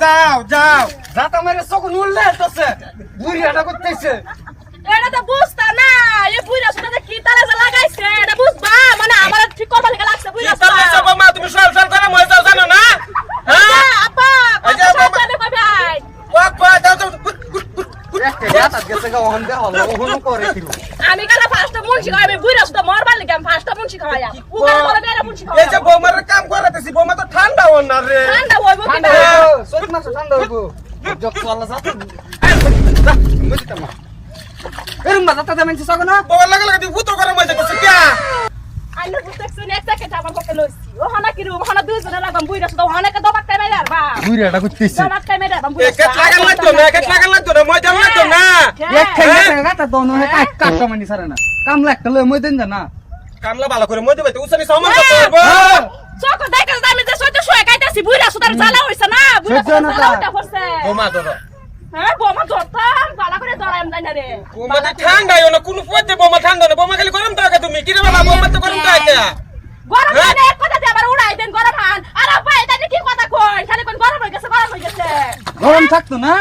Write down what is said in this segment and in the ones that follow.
যাও যাও যাতা মেরে চোখ নুললে তোছে বুড়ি এটা করতেছে এটা তো বুঝতা না এই বুইরা শুনে কি তালে যে লাগাইছে এটা বুঝবা মানে আমার ঠিক করবা লাগা লাগছে বুইরা কি তালে সব মা তুমি সল সল করে মই যাও জানো না হ্যাঁ আপা আচ্ছা সাবধানে কই ভাই বাবা দাও তো একটা যাতা গেছে গো ওহন দে হলো ওহন করে দিল আমি কালা ফার্স্ট মুন্সি খাই আমি বুইরা শুনে মরবার লাগি আমি ফার্স্ট মুন্সি খাওয়া উগার বলে বেরা মুন্সি খাওয়া এই যে বৌমার কাম করাতেছি বৌমা তো ঠান্ডা হন না রে ঠান্ডা হইবো কি ঠান্ডা সত না ঠান্ডা হইবো জক চলা যা যা মুজিতা মা এরম বাজা তা দেমেন সগো না বৌমা লাগা লাগা দি ভূত করে মজা করছে কি আইনা বুঝতেছ না একটা কেটা আমার পক্ষে লইছি ও হানা কি রু হানা দুই জনে লাগাম বুইরা শুধু হানাকে দবাক টাইমে আর বা বুইরাটা করতেছে দবাক টাইমে আর বুইরা এক লাগান লাগতো না এক লাগান লাগতো না মজা লাগতো না এক খাইতে গাতা দনো হে কাটটা মানি সারে না কামলা একটা লই মই দেন না কামলা ভালো করে মজা বাইতে উসানি সমান করতে পারবো চোখ দেখাস আমি যে সইতে শুয়ে গাইতাছি বুইরা সুদার জ্বালা হইছে না বুইরা জ্বালা উঠা পড়ছে বৌমা ধরো হ্যাঁ বোমা ধরতাম ভালো করে ধরাম যাই না রে বৌমা তো ঠান্ডা না কোন পড়তে বৌমা ঠান্ডা না বৌমা খালি গরম থাকে তুমি কি রে বাবা বৌমা তো গরম থাকে গরম মানে এক কথা দিয়ে আবার উড়াই দেন গরম হান আর আব্বা এটা কি কথা কই খালি কোন গরম হয়ে গেছে গরম থাকতো না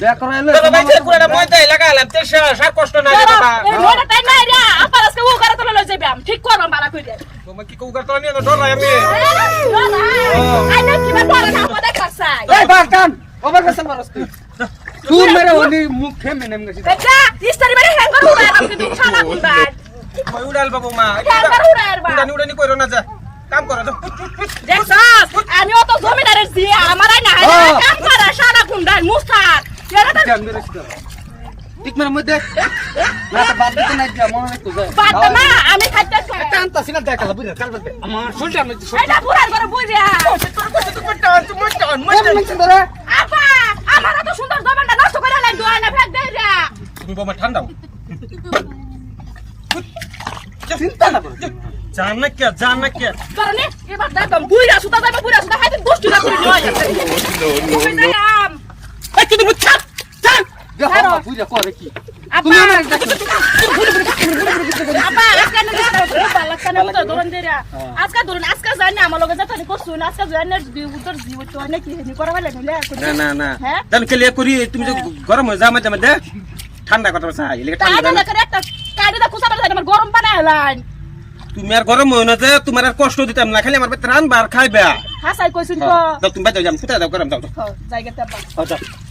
দেয়া করাইলে চলো ভাই ছেড়ে পুরোটা ময়দাই লাগালাম তে সার কষ্ট না রে বাবা এই মোটা টাইম নাই রে আপা আজকে ও করে তোলা লই যাবে আমি ঠিক করব বালা কই দে বৌমা কি কউগার তো নিয়ে ডর রাই আমি আই না কি বা বড় না পদে করছাই এই বাগান ওভার গেছে মারস তুই মেরে ওনি মুখ ফেমে নেম গেছি বেটা ইস্তারি বারে হ্যাঙ্গার উড়াই রাখতে তুমি শালা কুন্দার মই উড়াল বাবু মা হ্যাঙ্গার উড়াই বা উড়ানি কইরো না যা কাম করো যা দেখছাস আমি অত জমিদারের জি আমারই না কাম করা শালা কুন্দার মুস্তার এরা তো জান মেরে ঠিক মেরে মধ্যে না তো বাদ দিতে না যা মনে তো যায় বাদ না আমি খাইতে টানতা সিনা দেখালা বুঝা কাল বলতে আমার শুনতে আমি এটা পুরার করে বুঝিয়া ধরে আপা আমার এত সুন্দর জবানটা নষ্ট করে লাই দোয়া না ফেক দেই রে তুমি বৌমা ঠান্ডা চিন্তা না করো জান না কে কারণ এবার দেখম বুইরা সুতা যাবে বুইরা সুতা হাতে দুষ্টি না করে লয় আম এই তুই মুচ্ছা জান দেখো বুঝা করে কি আপা আপা আজকে না লাগতানে উত্তর ধরন দে রে আজকে জানি আমার লগে যতনি করছু না আজকে জানি উত্তর জীব তো নাকি হেনি করা ভালো না না হ্যাঁ জান কে লিয়ে করি তুমি যে গরম হয়ে যা মধ্যে ঠান্ডা কথা চাই এলাকা ঠান্ডা তাই না করে একটা কাইদা খুশা বাড়া আমার গরম বানায় হলান তুমি আর গরম হয় না যে তোমার আর কষ্ট দিতাম না খালি আমার পেট রান বার খাইবা হাসাই কইছিন তো দাও তুমি বাইরে যাও ফুটা দাও গরম দাও জায়গাটা দাও